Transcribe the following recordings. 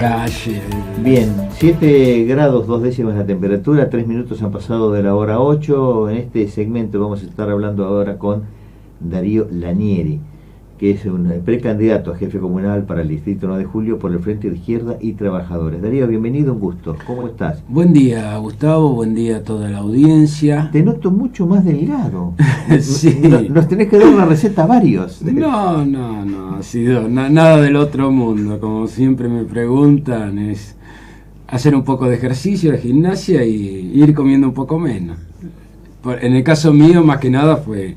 calle. Bien, 7 grados 2 décimas la temperatura, 3 minutos han pasado de la hora 8. En este segmento vamos a estar hablando ahora con Darío Lanieri, que es un precandidato a jefe comunal para el distrito 9 de Julio por el Frente de Izquierda y Trabajadores. Darío, bienvenido, un gusto. ¿Cómo estás? Buen día, Gustavo, buen día a toda la audiencia. Te noto mucho más delgado. Sí. Nos tenés que dar una receta a varios. No, ha sido nada del otro mundo. Como siempre me preguntan, es hacer un poco de ejercicio, de gimnasia y ir comiendo un poco menos. En el caso mío, más que nada, fue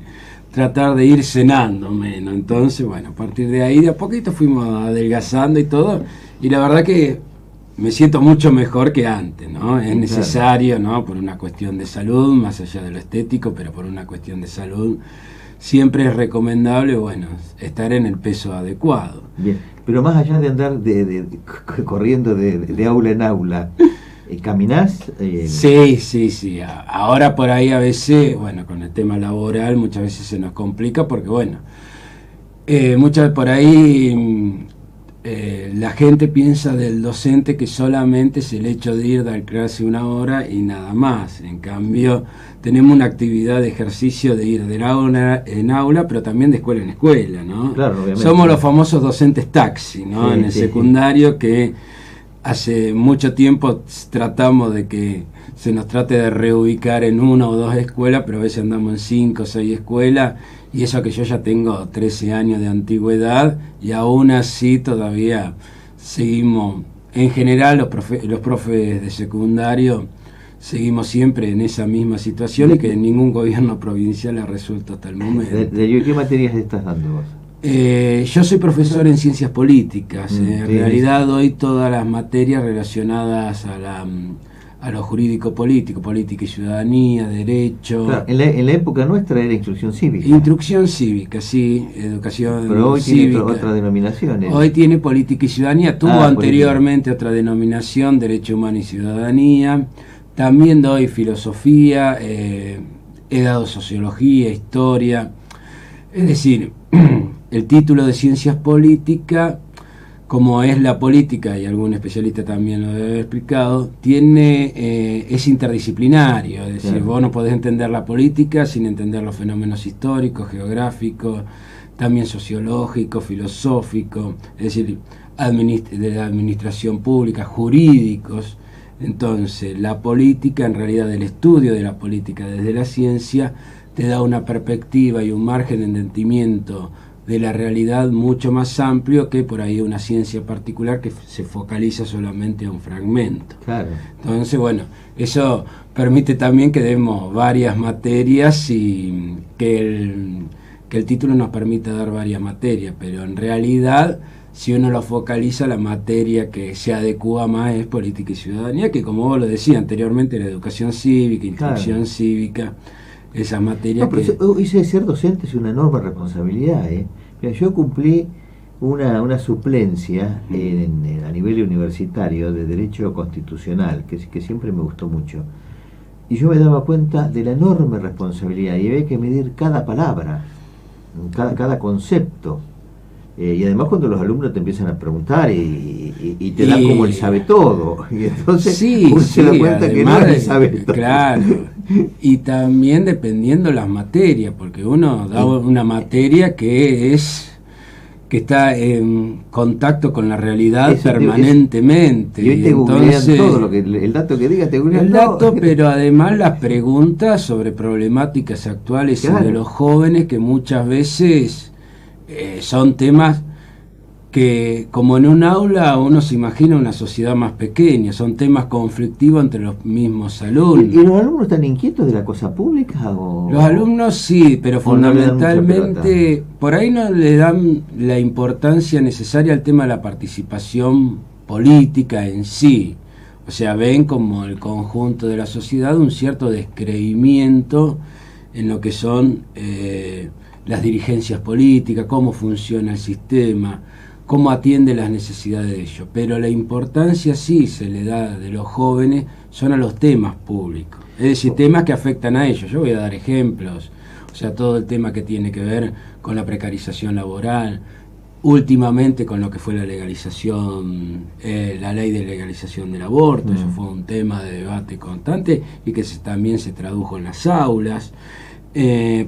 tratar de ir cenando menos. Entonces, bueno, a partir de ahí, de a poquito fuimos adelgazando y todo. Y la verdad que me siento mucho mejor que antes, ¿no? Es necesario, ¿no? Por una cuestión de salud, más allá de lo estético, pero por una cuestión de salud, siempre es recomendable, bueno, estar en el peso adecuado. Bien, pero más allá de andar corriendo de aula en aula, ¿caminás? Sí. Ahora por ahí a veces, bueno, con el tema laboral muchas veces se nos complica porque, bueno, muchas por ahí la gente piensa del docente que solamente es el hecho de ir a dar clase una hora y nada más. En cambio, tenemos una actividad de ejercicio de ir de aula en aula, pero también de escuela en escuela, ¿no? Claro, obviamente. Somos los famosos docentes taxi, ¿no? En el secundario, que hace mucho tiempo tratamos de que se nos trate de reubicar en una o dos escuelas, pero a veces andamos en 5 o 6 escuelas, y eso que yo ya tengo 13 años de antigüedad, y aún así todavía seguimos, en general los profes de secundario, seguimos siempre en esa misma situación y que ningún gobierno provincial ha resuelto hasta el momento. ¿De qué materias estás dando vos? Yo soy profesor en ciencias políticas. En realidad doy todas las materias relacionadas a lo jurídico-político, política y ciudadanía, derecho. Claro, en la época nuestra era instrucción cívica. Instrucción cívica, sí, educación pero hoy cívica. Tiene otra denominación. Hoy tiene política y ciudadanía. Tuvo anteriormente otra denominación, derecho humano y ciudadanía. También doy filosofía, he dado sociología, historia. Es decir, el título de ciencias políticas, como es la política, y algún especialista también lo debe haber explicado, es interdisciplinario. Es decir, vos no podés entender la política sin entender los fenómenos históricos, geográficos, también sociológicos, filosóficos, es decir, de la administración pública, jurídicos. Entonces, la política, en realidad el estudio de la política desde la ciencia, te da una perspectiva y un margen de entendimiento de la realidad mucho más amplio que por ahí una ciencia particular que se focaliza solamente a un fragmento. Claro. Entonces, bueno, eso permite también que demos varias materias y que el título nos permita dar varias materias, pero en realidad, si uno lo focaliza, la materia que se adecua más es política y ciudadanía, que como vos lo decías anteriormente, la educación cívica, instrucción cívica, esa materia ser docente es una enorme responsabilidad. Mira, yo cumplí una suplencia a nivel universitario de Derecho Constitucional, que siempre me gustó mucho. Y yo me daba cuenta de la enorme responsabilidad, y había que medir cada palabra, cada concepto. Y además cuando los alumnos te empiezan a preguntar y te dan como el sabe todo, y entonces uno se da cuenta que no es el sabe todo. Claro, y también dependiendo las materias, porque uno da una materia que está en contacto con la realidad permanentemente. Y hoy te googlean todo, el dato que digas te googlean todo. El dato, pero además las preguntas sobre problemáticas actuales de los jóvenes, que muchas veces son temas que, como en un aula uno se imagina una sociedad más pequeña, son temas conflictivos entre los mismos alumnos. ¿Y los alumnos están inquietos de la cosa pública? Los alumnos sí, pero fundamentalmente por ahí no le dan la importancia necesaria al tema de la participación política en sí. O sea, ven como el conjunto de la sociedad un cierto descreimiento en lo que son las dirigencias políticas, cómo funciona el sistema, cómo atiende las necesidades de ellos. Pero la importancia sí se le da de los jóvenes son a los temas públicos, es decir, temas que afectan a ellos. Yo voy a dar ejemplos, o sea, todo el tema que tiene que ver con la precarización laboral, últimamente con lo que fue la legalización, la ley de legalización del aborto. Eso fue un tema de debate constante y que también se tradujo en las aulas.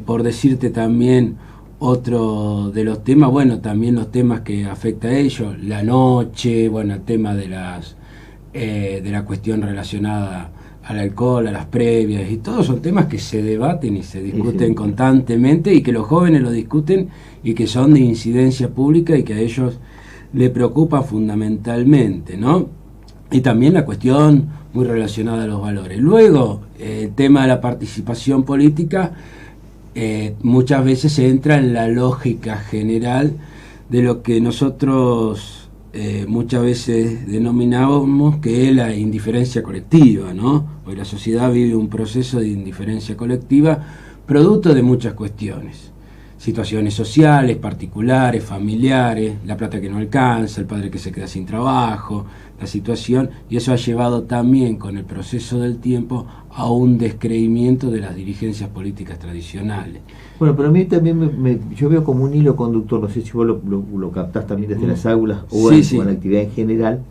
Por decirte también otro de los temas, bueno, también los temas que afecta a ellos, la noche, bueno, el tema de la cuestión relacionada al alcohol, a las previas, y todos son temas que se debaten y se discuten constantemente, y que los jóvenes lo discuten y que son de incidencia pública y que a ellos le preocupa fundamentalmente, ¿no? Y también la cuestión muy relacionada a los valores. Luego, el tema de la participación política muchas veces se entra en la lógica general de lo que nosotros muchas veces denominábamos que es la indiferencia colectiva, ¿no? Hoy la sociedad vive un proceso de indiferencia colectiva producto de muchas cuestiones. Situaciones sociales, particulares, familiares, la plata que no alcanza, el padre que se queda sin trabajo, la situación, y eso ha llevado también con el proceso del tiempo a un descreimiento de las dirigencias políticas tradicionales. Bueno, pero a mí también yo veo como un hilo conductor, no sé si vos lo captás también desde las aulas o en la actividad en general,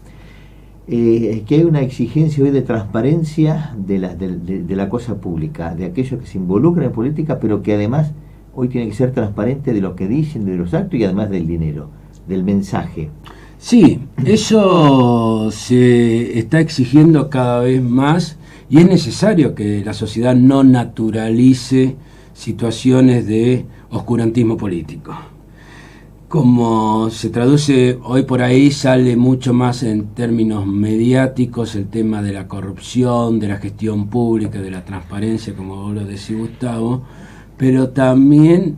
que hay una exigencia hoy de transparencia de la cosa pública, de aquellos que se involucran en política, pero que además hoy tiene que ser transparente de lo que dicen, de los actos y además del dinero, del mensaje. Sí, eso se está exigiendo cada vez más y es necesario que la sociedad no naturalice situaciones de oscurantismo político. Como se traduce hoy por ahí, sale mucho más en términos mediáticos el tema de la corrupción, de la gestión pública, de la transparencia, como vos lo decís, Gustavo, pero también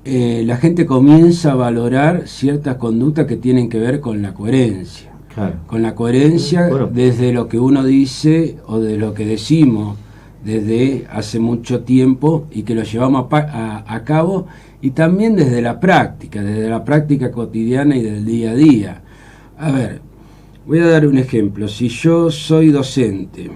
la gente comienza a valorar ciertas conductas que tienen que ver con la coherencia. Claro. Con la coherencia desde lo que uno dice o de lo que decimos desde hace mucho tiempo y que lo llevamos a cabo, y también desde la práctica cotidiana y del día a día. A ver, voy a dar un ejemplo. Si yo soy docente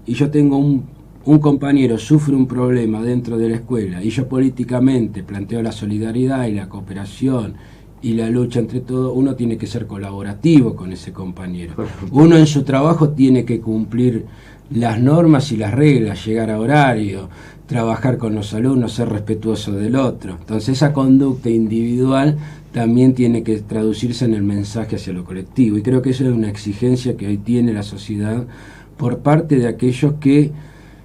y yo tengo un compañero sufre un problema dentro de la escuela y yo políticamente planteo la solidaridad y la cooperación y la lucha entre todos, uno tiene que ser colaborativo con ese compañero. Uno en su trabajo tiene que cumplir las normas y las reglas, llegar a horario, trabajar con los alumnos, ser respetuoso del otro. Entonces esa conducta individual también tiene que traducirse en el mensaje hacia lo colectivo, y creo que eso es una exigencia que hoy tiene la sociedad por parte de aquellos que,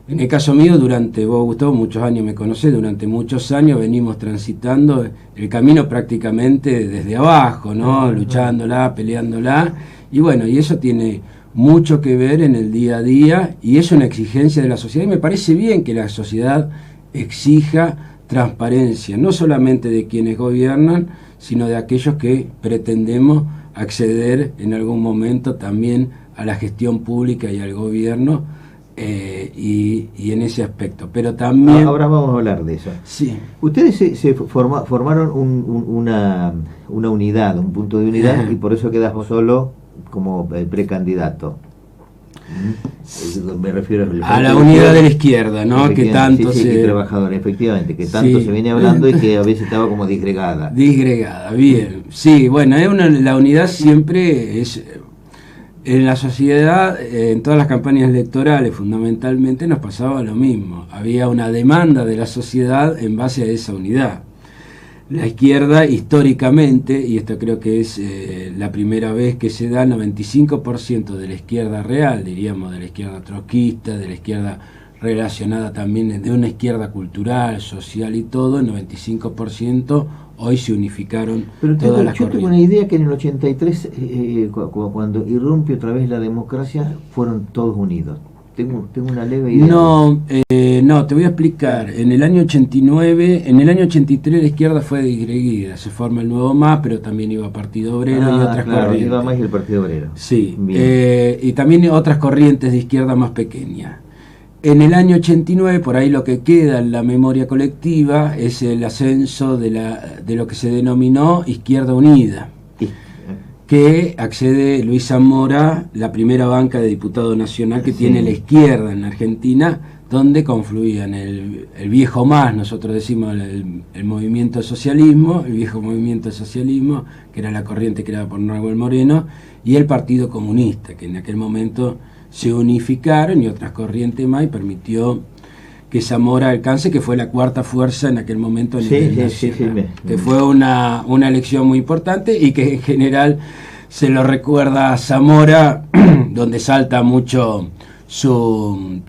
en el caso mío, vos, Gustavo, muchos años me conocés, durante muchos años venimos transitando el camino prácticamente desde abajo, ¿no? Luchándola, peleándola, y bueno, y eso tiene mucho que ver en el día a día, y es una exigencia de la sociedad, y me parece bien que la sociedad exija transparencia, no solamente de quienes gobiernan, sino de aquellos que pretendemos acceder en algún momento también a la gestión pública y al gobierno, y en ese aspecto. Pero también... Ahora vamos a hablar de eso. Sí. Ustedes se formaron una unidad, un punto de unidad, y por eso quedas vos solo como precandidato. Me refiero a la unidad de la izquierda, ¿no? Que tanto trabajador, efectivamente, que tanto se viene hablando y que a veces estaba como disgregada. Disgregada, bien. Sí, bueno, la unidad siempre es... En la sociedad, en todas las campañas electorales fundamentalmente nos pasaba lo mismo. Había una demanda de la sociedad en base a esa unidad. La izquierda históricamente, y esto creo que es la primera vez que se da, 95% de la izquierda real, diríamos de la izquierda trotskista, de la izquierda relacionada también de una izquierda cultural, social y todo, el 95% hoy se unificaron. Pero todas las corrientes. Yo tengo una idea que en el 83, cuando irrumpe otra vez la democracia, fueron todos unidos. Tengo una leve idea. No, te voy a explicar. En el año 89, en el año 83 la izquierda fue disgreguida. Se forma el Nuevo MAS, pero también iba Partido Obrero y otras corrientes. Iba más el Partido Obrero. Sí, y también otras corrientes de izquierda más pequeñas. En el año 89, por ahí lo que queda en la memoria colectiva es el ascenso de lo que se denominó Izquierda Unida, que accede Luis Zamora, la primera banca de diputado nacional que tiene la izquierda en Argentina, donde confluían el viejo MAS, nosotros decimos el movimiento socialismo, el viejo movimiento socialismo, que era la corriente creada por Nahuel Moreno, y el Partido Comunista, que en aquel momento se unificaron, y otras corrientes más, y permitió que Zamora alcance, que fue la cuarta fuerza en aquel momento a nivel nacional, que fue una elección muy importante y que en general se lo recuerda a Zamora, donde salta mucho su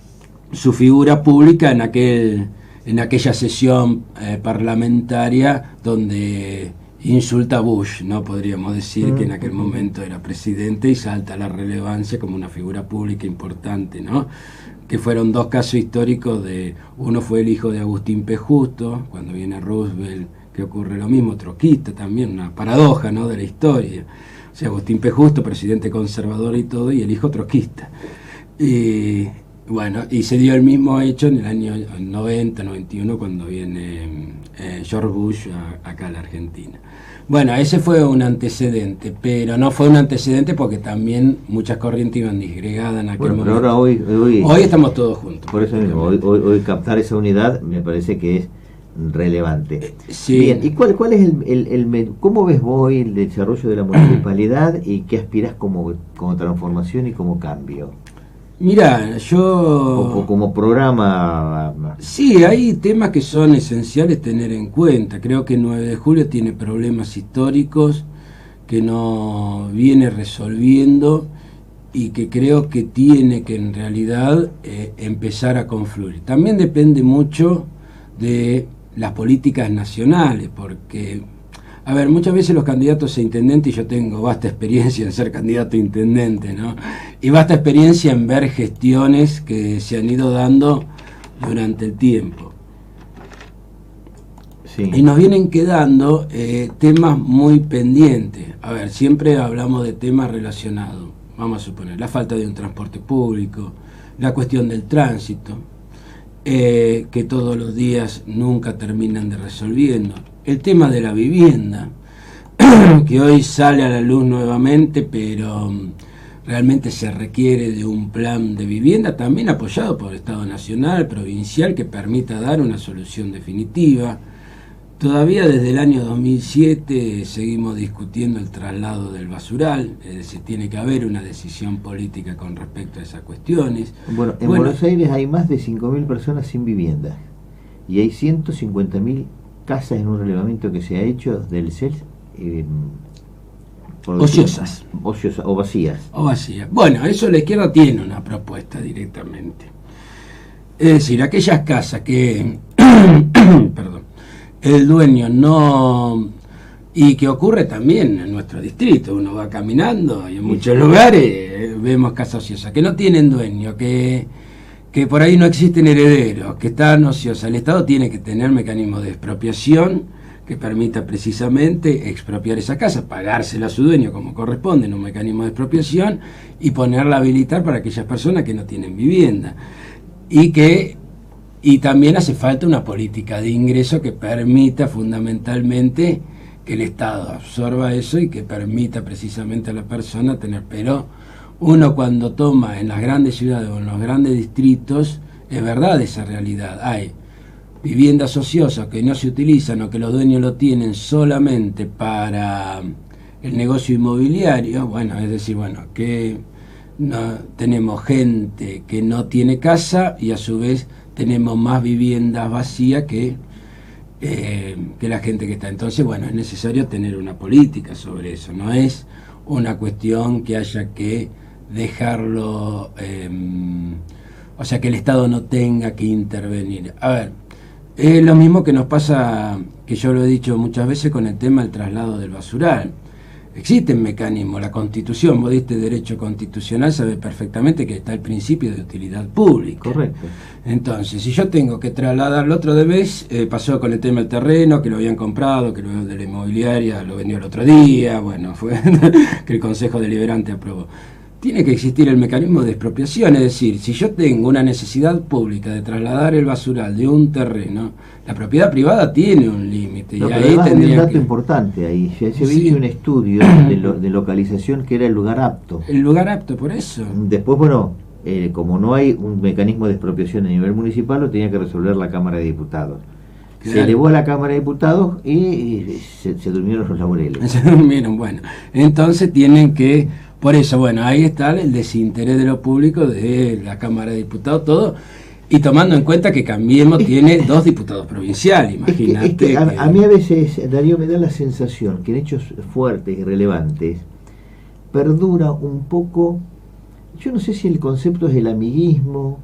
figura pública en aquella sesión parlamentaria donde insulta a Bush, ¿no? Podríamos decir que en aquel momento era presidente y salta a la relevancia como una figura pública importante, ¿no? Que fueron dos casos históricos uno fue el hijo de Agustín P. Justo, cuando viene Roosevelt, que ocurre lo mismo, trotskista también, una paradoja, ¿no?, de la historia. O sea, Agustín P. Justo, presidente conservador y todo, y el hijo trotskista. Y bueno, y se dio el mismo hecho en el año 90, 91, cuando viene George Bush acá a la Argentina. Bueno, ese fue un antecedente, pero no fue un antecedente porque también muchas corrientes iban disgregadas en aquel momento. Pero ahora hoy estamos todos juntos. Por eso mismo, hoy captar esa unidad me parece que es relevante. Sí. Bien, ¿y cuál es cómo ves vos hoy el desarrollo de la municipalidad y qué aspiras como transformación y como cambio? Mira, yo... Como programa... Sí, hay temas que son esenciales tener en cuenta. Creo que 9 de julio tiene problemas históricos que no viene resolviendo y que creo que tiene que en realidad empezar a confluir. También depende mucho de las políticas nacionales, porque... A ver, muchas veces los candidatos a intendente, y yo tengo vasta experiencia en ser candidato a intendente, ¿no? Y vasta experiencia en ver gestiones que se han ido dando durante el tiempo. Sí. Y nos vienen quedando temas muy pendientes. A ver, siempre hablamos de temas relacionados. Vamos a suponer, la falta de un transporte público, la cuestión del tránsito, que todos los días nunca terminan de resolviendo. El tema de la vivienda, que hoy sale a la luz nuevamente, pero realmente se requiere de un plan de vivienda también apoyado por el Estado Nacional, provincial, que permita dar una solución definitiva. Todavía desde el año 2007 seguimos discutiendo el traslado del basural, es decir, tiene que haber una decisión política con respecto a esas cuestiones. Bueno, en Buenos Aires hay más de 5.000 personas sin vivienda y hay 150.000 casas en un relevamiento que se ha hecho del CELS ociosas o vacías. Bueno, eso la izquierda tiene una propuesta directamente. Es decir, aquellas casas que perdón, el dueño no... Y que ocurre también en nuestro distrito, uno va caminando y en muchos lugares vemos casas ociosas que no tienen dueño, que por ahí no existen herederos, que están ociosas. El Estado tiene que tener mecanismos de expropiación que permita precisamente expropiar esa casa, pagársela a su dueño como corresponde en un mecanismo de expropiación y ponerla a habilitar para aquellas personas que no tienen vivienda. Y también hace falta una política de ingreso que permita fundamentalmente que el Estado absorba eso y que permita precisamente a la persona tener... Pero uno cuando toma en las grandes ciudades o en los grandes distritos, es verdad esa realidad. Hay viviendas ociosas que no se utilizan o que los dueños lo tienen solamente para el negocio inmobiliario. Bueno, es decir, que no, tenemos gente que no tiene casa y a su vez tenemos más viviendas vacías que la gente que está. Entonces, es necesario tener una política sobre eso. No es una cuestión que haya que dejarlo, o sea, que el Estado no tenga que intervenir. A ver, es lo mismo que nos pasa, que yo lo he dicho muchas veces con el tema del traslado del basural. Existen mecanismos, la Constitución, vos diste derecho constitucional, sabe perfectamente que está el principio de utilidad pública. Correcto. Entonces, si yo tengo que trasladarlo otra vez, pasó con el tema del terreno, que lo habían comprado, que luego de la inmobiliaria lo vendió el otro día, fue que el Consejo Deliberante aprobó. Tiene que existir el mecanismo de expropiación, es decir, si yo tengo una necesidad pública de trasladar el basural de un terreno, la propiedad privada tiene un límite. No, y ahí tendría un dato importante ahí. Se había hecho un estudio de localización que era el lugar apto. El lugar apto, por eso. Después, como no hay un mecanismo de expropiación a nivel municipal, lo tenía que resolver la Cámara de Diputados. Claro. Se elevó a la Cámara de Diputados y se durmieron los laureles. Se durmieron, bueno. Entonces tienen que, por eso, bueno, ahí está el desinterés de lo público de la Cámara de Diputados, todo, y tomando en cuenta que Cambiemos tiene 2 diputados provinciales, imagínate. A mí a veces, Darío, me da la sensación que en hechos fuertes y relevantes perdura un poco, yo no sé si el concepto es el amiguismo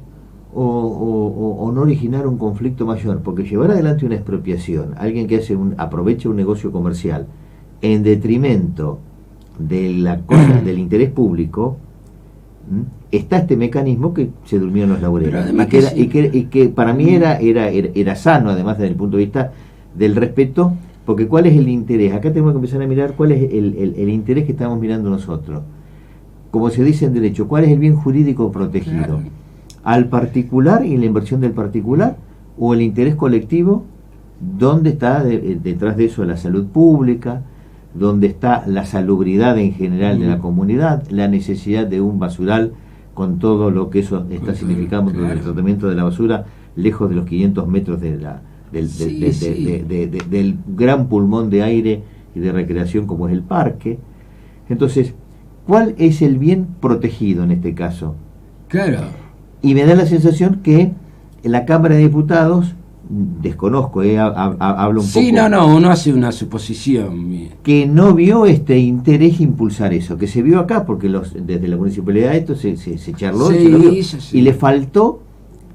o no originar un conflicto mayor, porque llevar adelante una expropiación, alguien que aprovecha un negocio comercial en detrimento de la cosa, del interés público, está este mecanismo que se durmieron los laureles y que para mí era sano, además desde el punto de vista del respeto, porque ¿cuál es el interés? Acá tenemos que empezar a mirar cuál es el interés que estamos mirando nosotros. Como se dice en derecho, ¿cuál es el bien jurídico protegido? Claro. ¿Al particular y la inversión del particular o el interés colectivo? ¿Dónde está detrás de eso la salud pública? ¿Dónde está la salubridad en general de la comunidad? La necesidad de un basural con todo lo que eso está significando claro. El tratamiento de la basura lejos de los 500 metros del gran pulmón de aire y de recreación como es el parque. Entonces, ¿cuál es el bien protegido en este caso? Claro. Y me da la sensación que en la Cámara de Diputados, desconozco, hablo un poco... Sí, uno hace una suposición. Que no vio este interés impulsar eso, que se vio acá, porque desde la municipalidad esto se charló, y le faltó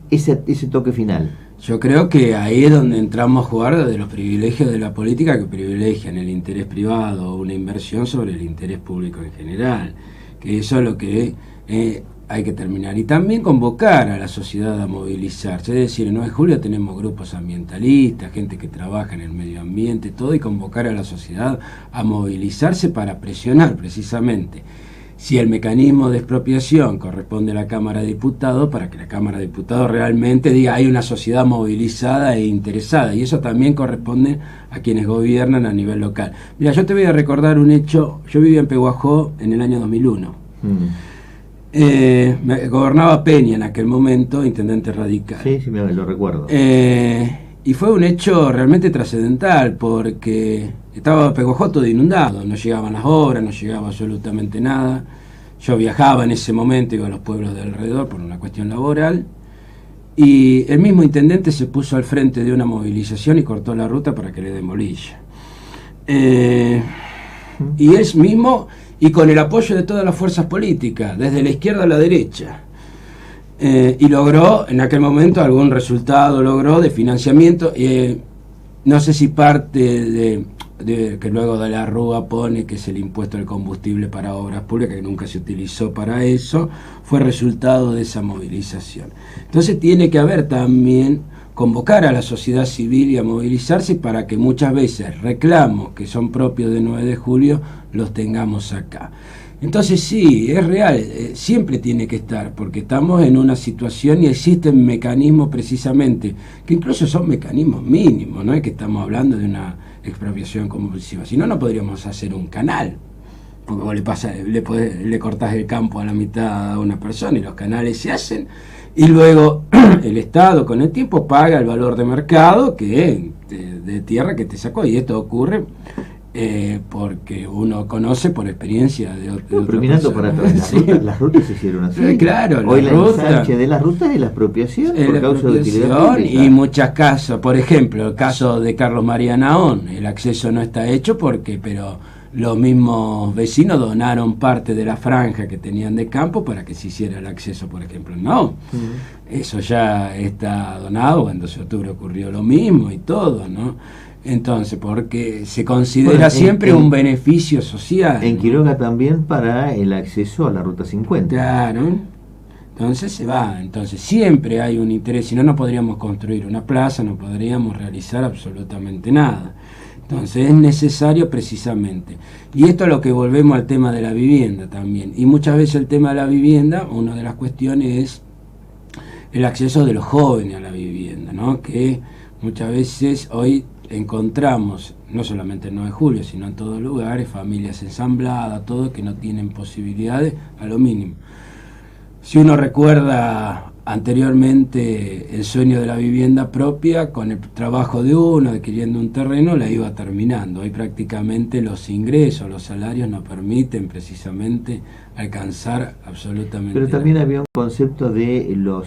ese toque final. Yo creo que ahí es donde entramos a jugar de los privilegios de la política, que privilegian el interés privado o una inversión sobre el interés público en general, que eso es lo que hay que terminar. Y también convocar a la sociedad a movilizarse, es decir, en 9 de julio tenemos grupos ambientalistas, gente que trabaja en el medio ambiente, todo, y convocar a la sociedad a movilizarse para presionar precisamente si el mecanismo de expropiación corresponde a la Cámara de Diputados, para que la Cámara de Diputados realmente diga hay una sociedad movilizada e interesada, y eso también corresponde a quienes gobiernan a nivel local. Mira, yo te voy a recordar un hecho. Yo vivía en Pehuajó en el año 2001. Gobernaba Peña en aquel momento, intendente radical. Sí, lo recuerdo. Y fue un hecho realmente trascendental, porque estaba Pehuajó todo inundado, no llegaban las obras, no llegaba absolutamente nada. Yo viajaba en ese momento, iba a los pueblos de alrededor por una cuestión laboral, y el mismo intendente se puso al frente de una movilización y cortó la ruta para que le den bolilla. Y él mismo, y con el apoyo de todas las fuerzas políticas, desde la izquierda a la derecha, y logró en aquel momento algún resultado, logró de financiamiento, no sé si parte de que luego de la Rúa pone que es el impuesto al combustible para obras públicas, que nunca se utilizó para eso, fue resultado de esa movilización. Entonces tiene que haber también convocar a la sociedad civil y a movilizarse para que muchas veces reclamos que son propios de 9 de julio los tengamos acá. Entonces sí, es real, siempre tiene que estar, porque estamos en una situación y existen mecanismos precisamente, que incluso son mecanismos mínimos, no es que estamos hablando de una expropiación compulsiva, si no, no podríamos hacer un canal, porque vos le cortás el campo a la mitad a una persona y los canales se hacen, y luego el Estado con el tiempo paga el valor de mercado de tierra que te sacó, y esto ocurre porque uno conoce por experiencia de otros. Pero mirando para atrás, las rutas se hicieron así. Claro, hoy la ensanche de las rutas es la expropiación por causa de utilidad pública. Y muchas casos, por ejemplo, el caso de Carlos María Naón, el acceso no está hecho pero los mismos vecinos donaron parte de la franja que tenían de campo para que se hiciera el acceso, por ejemplo, en Naón. Eso ya está donado, en 12 de octubre ocurrió lo mismo y todo, ¿no? Entonces, porque se considera siempre un beneficio social. En Quiroga también para el acceso a la Ruta 50. Claro. Entonces se va. Entonces siempre hay un interés. Si no, no podríamos construir una plaza, no podríamos realizar absolutamente nada. Entonces es necesario precisamente. Y esto es lo que volvemos al tema de la vivienda también. Y muchas veces el tema de la vivienda, una de las cuestiones es el acceso de los jóvenes a la vivienda, ¿no? Que muchas veces hoy encontramos, no solamente en 9 de julio, sino en todos lugares, familias ensambladas, todo, que no tienen posibilidades a lo mínimo. si uno recuerda anteriormente el sueño de la vivienda propia, con el trabajo de uno, adquiriendo un terreno, la iba terminando. Hoy prácticamente los ingresos, los salarios no permiten precisamente alcanzar absolutamente Pero también nada. había un concepto de los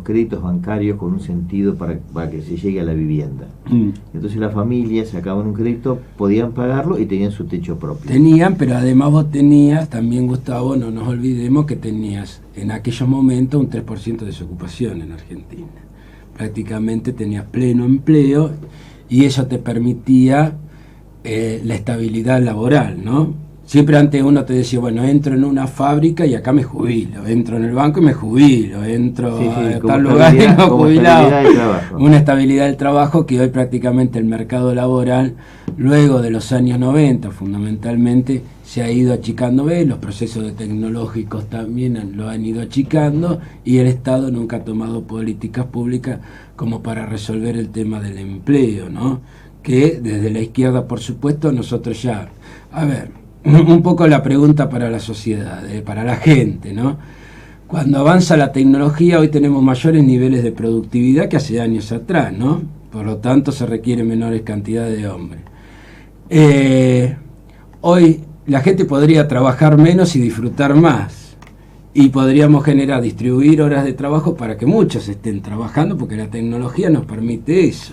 créditos bancarios con un sentido para que se llegue a la vivienda. Entonces las familias sacaban un crédito, podían pagarlo y tenían su techo propio. Tenían, pero además vos tenías, también Gustavo, no nos olvidemos que tenías en aquellos momentos un 3% de desocupación en Argentina. Prácticamente tenías pleno empleo y eso te permitía la estabilidad laboral, ¿no? Siempre antes uno te decía, bueno, entro en una fábrica y acá me jubilo, entro en el banco y me jubilo, entro a tal lugar y me jubilado. Una estabilidad del trabajo que hoy prácticamente el mercado laboral, luego de los años 90 fundamentalmente, se ha ido achicando, los procesos tecnológicos también lo han ido achicando y el Estado nunca ha tomado políticas públicas como para resolver el tema del empleo, ¿no? Que desde la izquierda, por supuesto, nosotros ya... A ver, un poco la pregunta para la sociedad, para la gente, ¿no? Cuando avanza la tecnología, hoy tenemos mayores niveles de productividad que hace años atrás, ¿no? Por lo tanto, se requiere menores cantidades de hombres. Hoy la gente podría trabajar menos y disfrutar más. Y podríamos distribuir horas de trabajo para que muchos estén trabajando, porque la tecnología nos permite eso.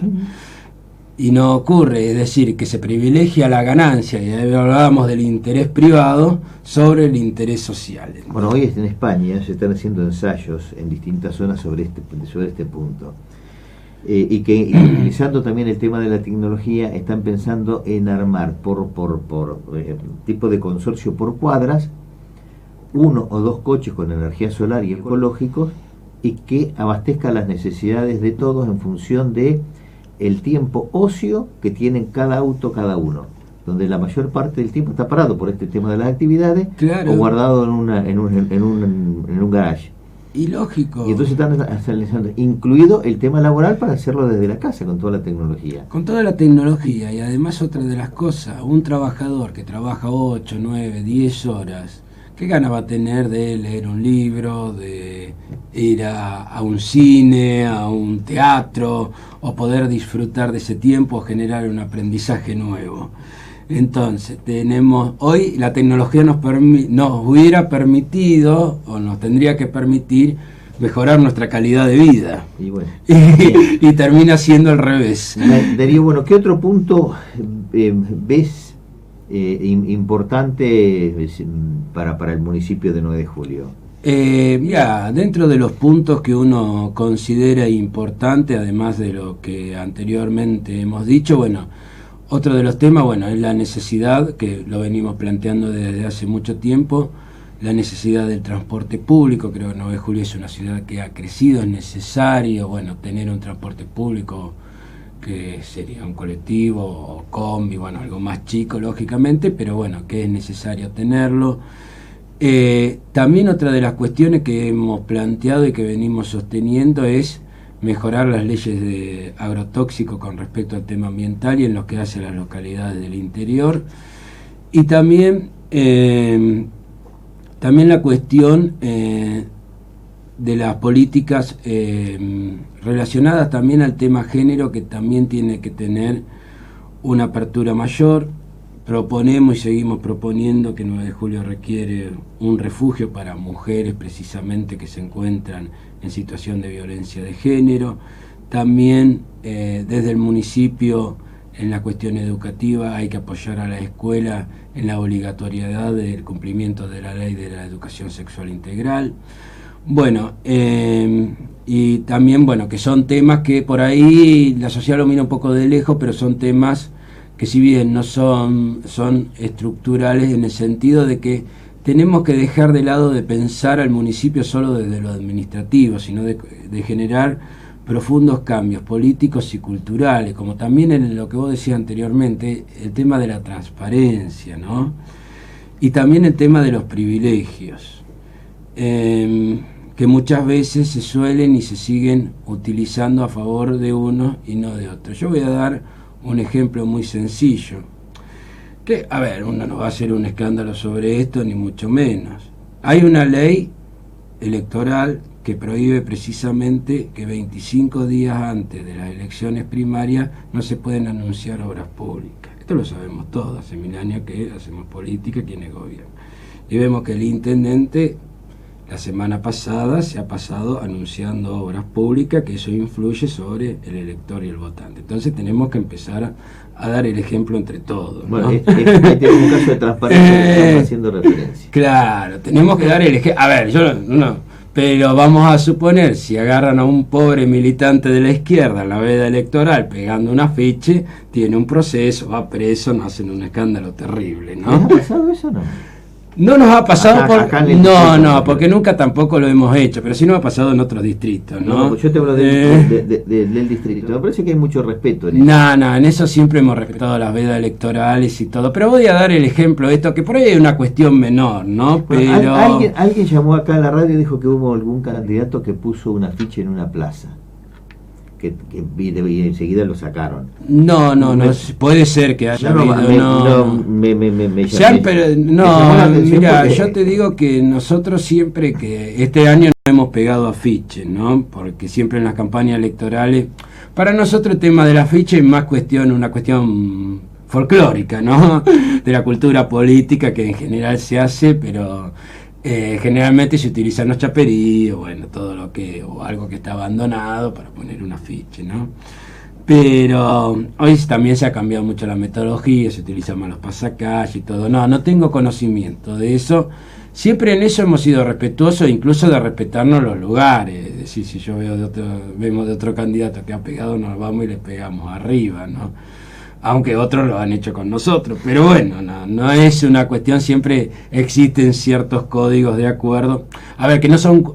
Y no ocurre, es decir, que se privilegia la ganancia, y ahí hablábamos del interés privado sobre el interés social. Bueno, hoy en España se están haciendo ensayos en distintas zonas sobre este punto. Y que utilizando también el tema de la tecnología, están pensando en armar por tipo de consorcio por cuadras, 1 o 2 coches con energía solar y ecológicos, y que abastezca las necesidades de todos en función de el tiempo ocio que tienen cada auto cada uno, donde la mayor parte del tiempo está parado por este tema de las actividades, claro, o guardado en un garage. Y lógico. Y entonces están analizando, incluido el tema laboral, para hacerlo desde la casa con toda la tecnología. Con toda la tecnología, y además otra de las cosas, un trabajador que trabaja 8, 9, 10 horas, ¿qué gana va a tener de leer un libro, de ir a un cine, a un teatro, o poder disfrutar de ese tiempo, o generar un aprendizaje nuevo? Entonces, hoy la tecnología nos hubiera permitido, o nos tendría que permitir, mejorar nuestra calidad de vida. Y bueno, y termina siendo al revés. Darío, bueno, ¿qué otro punto ves importante para el municipio de 9 de Julio? Dentro de los puntos que uno considera importante, además de lo que anteriormente hemos dicho, bueno, otro de los temas, bueno, es la necesidad, que lo venimos planteando desde hace mucho tiempo, la necesidad del transporte público. Creo que 9 de Julio es una ciudad que ha crecido, es necesario, bueno, tener un transporte público que sería un colectivo o combi, bueno, algo más chico, lógicamente, pero bueno, que es necesario tenerlo. También otra de las cuestiones que hemos planteado y que venimos sosteniendo es mejorar las leyes de agrotóxicos con respecto al tema ambiental y en lo que hace a las localidades del interior. Y también la cuestión de las políticas relacionadas también al tema género, que también tiene que tener una apertura mayor. Proponemos y seguimos proponiendo que 9 de Julio requiere un refugio para mujeres precisamente que se encuentran en situación de violencia de género. También desde el municipio, en la cuestión educativa, hay que apoyar a la escuela en la obligatoriedad del cumplimiento de la ley de la educación sexual integral. Bueno, y también, bueno, que son temas que por ahí la sociedad lo mira un poco de lejos, pero son temas que, si bien no son estructurales, en el sentido de que tenemos que dejar de lado de pensar al municipio solo desde lo administrativo, sino de generar profundos cambios políticos y culturales, como también en lo que vos decías anteriormente, el tema de la transparencia, ¿no? Y también el tema de los privilegios, que muchas veces se suelen y se siguen utilizando a favor de unos y no de otros. Yo voy a dar un ejemplo muy sencillo, que, a ver, uno no va a hacer un escándalo sobre esto, ni mucho menos. Hay una ley electoral que prohíbe precisamente que 25 días antes de las elecciones primarias no se pueden anunciar obras públicas. Esto lo sabemos todos, hace 1000 años que hacemos política, quienes gobiernan. Y vemos que el intendente la semana pasada se ha pasado anunciando obras públicas, que eso influye sobre el elector y el votante. Entonces tenemos que empezar a dar el ejemplo entre todos, ¿no? Bueno, este es un caso de transparencia que estamos haciendo referencia. Claro, tenemos que dar el ejemplo. A ver, yo no, pero vamos a suponer, si agarran a un pobre militante de la izquierda en la veda electoral pegando un afiche, tiene un proceso, va preso, nos hacen un escándalo terrible, ¿no? ¿Les ha pasado eso o no? No nos ha pasado acá porque nunca tampoco lo hemos hecho, pero sí nos ha pasado en otros distritos, ¿no? Pues yo te hablo del distrito. Me parece que hay mucho respeto en eso. No, en eso siempre hemos respetado las vedas electorales y todo, pero voy a dar el ejemplo de esto, que por ahí hay una cuestión menor, ¿no? Bueno, pero alguien llamó acá a la radio y dijo que hubo algún candidato que puso un afiche en una plaza. Que y enseguida lo sacaron. No, puede ser que haya habido, mira, yo te digo que nosotros siempre, que este año no hemos pegado afiches, ¿no? Porque siempre en las campañas electorales, para nosotros el tema del afiche es más una cuestión folclórica, ¿no? De la cultura política que en general se hace, pero generalmente se utilizan los chaperíos, bueno, todo lo que, o algo que está abandonado para poner un afiche, ¿no? Pero hoy también se ha cambiado mucho la metodología, se utilizan más los pasacalles y todo. No tengo conocimiento de eso. Siempre en eso hemos sido respetuosos, incluso de respetarnos los lugares. Es decir, si yo vemos de otro candidato que ha pegado, nos vamos y le pegamos arriba, ¿no? Aunque otros lo han hecho con nosotros, pero bueno, no es una cuestión, siempre existen ciertos códigos de acuerdo, a ver, que no son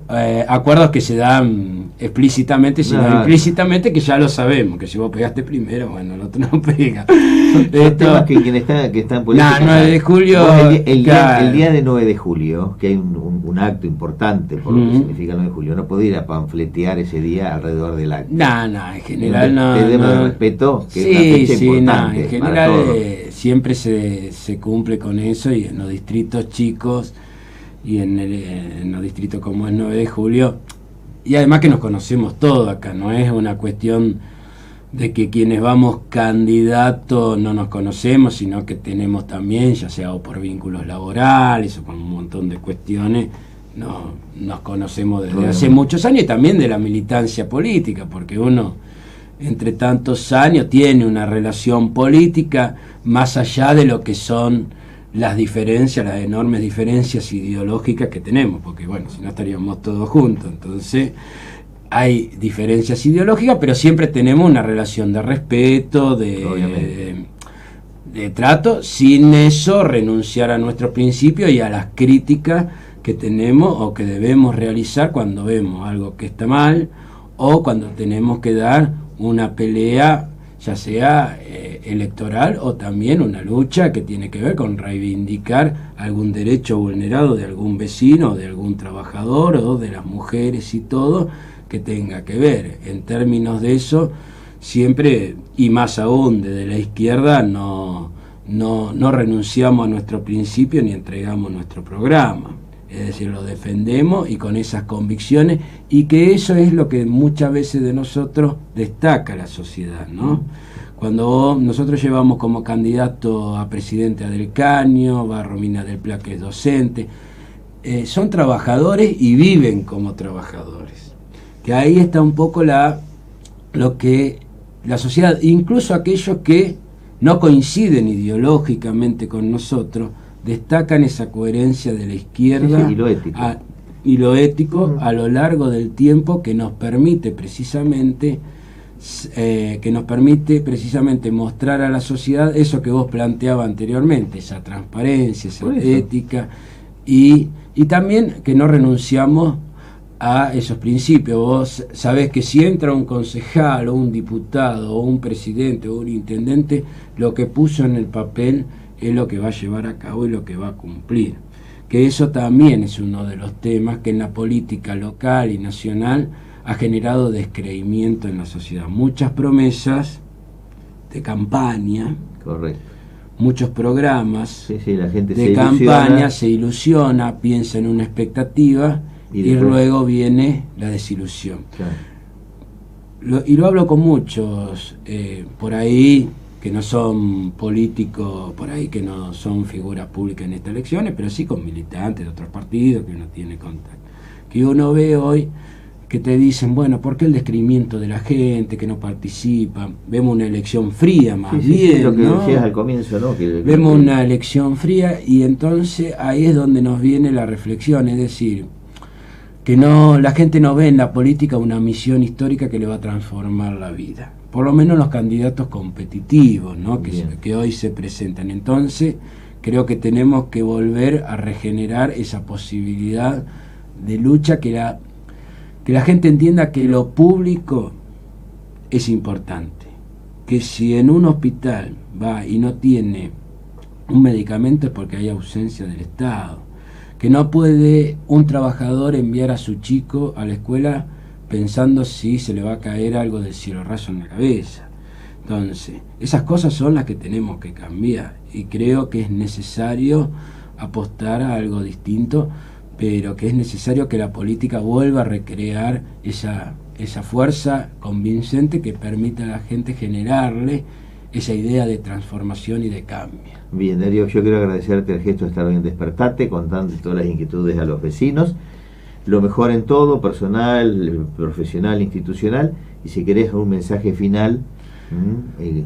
acuerdos que se dan explícitamente, sino implícitamente, que ya lo sabemos, que si vos pegaste primero, bueno, el otro no pega. Son temas que quien está en política... 9 de julio... El día de 9 de julio, que hay un acto importante por lo que significa el 9 de julio, no puede ir a panfletear ese día alrededor del acto. En general no. Tenemos de respeto, que es una fecha importante. En general siempre se cumple con eso, y en los distritos chicos y en los distritos como el 9 de julio, y además que nos conocemos todos acá, no es una cuestión de que quienes vamos candidatos no nos conocemos, sino que tenemos también, ya sea o por vínculos laborales o con un montón de cuestiones, nos conocemos desde hace muchos años, y también de la militancia política, porque uno entre tantos años tiene una relación política más allá de lo que son las diferencias, las enormes diferencias ideológicas que tenemos, porque bueno, si no estaríamos todos juntos. Entonces hay diferencias ideológicas, pero siempre tenemos una relación de respeto, de trato, sin eso renunciar a nuestros principios y a las críticas que tenemos o que debemos realizar cuando vemos algo que está mal, o cuando tenemos que dar una pelea, ya sea electoral, o también una lucha que tiene que ver con reivindicar algún derecho vulnerado de algún vecino, de algún trabajador, o de las mujeres y todo, que tenga que ver. En términos de eso, siempre, y más aún desde la izquierda, no renunciamos a nuestro principio ni entregamos nuestro programa. Es decir, lo defendemos y con esas convicciones, y que eso es lo que muchas veces de nosotros destaca la sociedad, ¿no? Cuando nosotros llevamos como candidato a presidente a Del Caño, va Romina del Pla, que es docente, son trabajadores y viven como trabajadores. Que ahí está un poco lo que la sociedad, incluso aquellos que no coinciden ideológicamente con nosotros, destacan esa coherencia de la izquierda y lo ético a lo largo del tiempo, que nos permite precisamente mostrar a la sociedad eso que vos planteabas anteriormente, esa transparencia, esa ética, y también que no renunciamos a esos principios. Vos sabés que si entra un concejal o un diputado o un presidente o un intendente, lo que puso en el papel es lo que va a llevar a cabo y lo que va a cumplir. Que eso también es uno de los temas que en la política local y nacional ha generado descreimiento en la sociedad. Muchas promesas de campaña, correcto, muchos programas la gente de campaña se ilusiona, piensa en una expectativa, y luego viene la desilusión. Claro. Y lo hablo con muchos por ahí que no son políticos, por ahí que no son figuras públicas en estas elecciones, pero sí con militantes de otros partidos que uno tiene contacto. Que uno ve hoy que te dicen, bueno, ¿por qué el descreimiento de la gente que no participa? Vemos una elección fría, más bien, sí, lo que ¿no? decías al comienzo, ¿no? Vemos una elección fría y entonces ahí es donde nos viene la reflexión, es decir, que no, la gente no ve en la política una misión histórica que le va a transformar la vida. Por lo menos los candidatos competitivos, ¿no? que hoy se presentan. Entonces, creo que tenemos que volver a regenerar esa posibilidad de lucha, que la gente entienda que lo público es importante. Que si en un hospital va y no tiene un medicamento es porque hay ausencia del Estado. Que no puede un trabajador enviar a su chico a la escuela pensando si se le va a caer algo del cielo raso en la cabeza. Entonces, esas cosas son las que tenemos que cambiar y creo que es necesario apostar a algo distinto, pero que es necesario que la política vuelva a recrear esa fuerza convincente que permita a la gente generarle esa idea de transformación y de cambio. Bien, Darío, yo quiero agradecerte el gesto de estar hoy en Despertate, contando todas las inquietudes a los vecinos. Lo mejor en todo, personal, profesional, institucional, y si querés un mensaje final,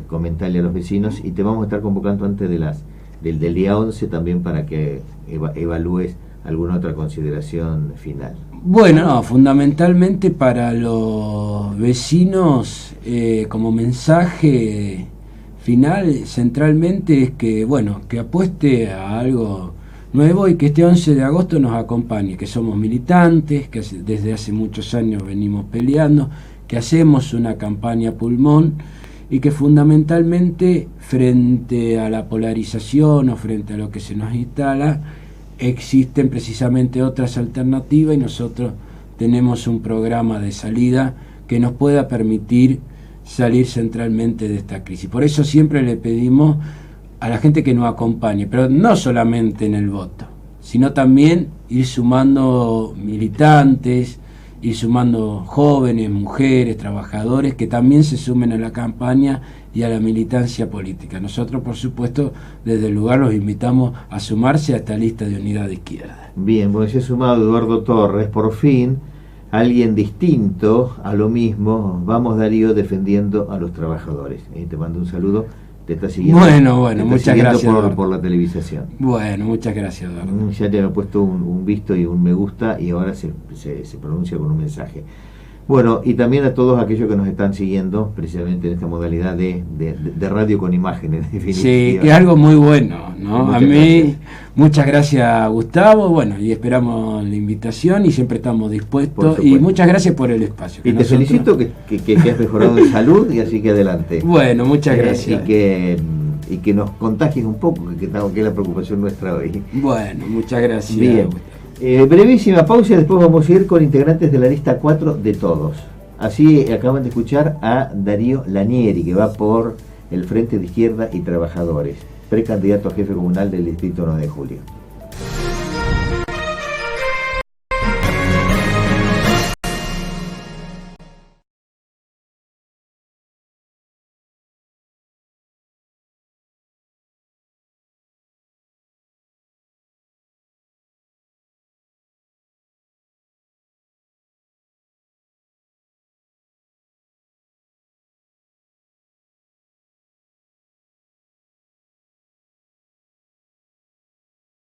comentarle a los vecinos, y te vamos a estar convocando antes del día 11 también para que evalúes alguna otra consideración final. Bueno, no, fundamentalmente para los vecinos, como mensaje final, centralmente es que, bueno, que apueste a algo nuevo y que este 11 de agosto nos acompañe, que somos militantes, que desde hace muchos años venimos peleando, que hacemos una campaña pulmón y que fundamentalmente frente a la polarización o frente a lo que se nos instala, existen precisamente otras alternativas y nosotros tenemos un programa de salida que nos pueda permitir salir centralmente de esta crisis. Por eso siempre le pedimos a la gente que nos acompañe, pero no solamente en el voto, sino también ir sumando militantes, ir sumando jóvenes, mujeres, trabajadores, que también se sumen a la campaña y a la militancia política. Nosotros, por supuesto, desde el lugar los invitamos a sumarse a esta lista de Unidad de Izquierda. Bien, pues se ha sumado Eduardo Torres, por fin, alguien distinto a lo mismo. Vamos, Darío, defendiendo a los trabajadores. Te mando un saludo. Te está siguiendo. Bueno, muchas gracias por la televisación. Bueno, muchas gracias, Eduardo. Ya te había puesto un visto y un me gusta y ahora se pronuncia con un mensaje. Bueno, y también a todos aquellos que nos están siguiendo precisamente en esta modalidad de radio con imágenes. Sí, que es algo muy bueno, ¿no? A mí, muchas gracias, Gustavo, bueno, y esperamos la invitación y siempre estamos dispuestos, y muchas gracias por el espacio. Y te felicito que has mejorado de salud y así que adelante. Bueno, muchas gracias. Y que nos contagies un poco, que es la preocupación nuestra hoy. Bueno, muchas gracias. Bien. Brevísima pausa y después vamos a ir con integrantes de la lista 4 de todos. Así acaban de escuchar a Darío Lanieri, que va por el Frente de Izquierda y Trabajadores, precandidato a jefe comunal del distrito 9 de Julio.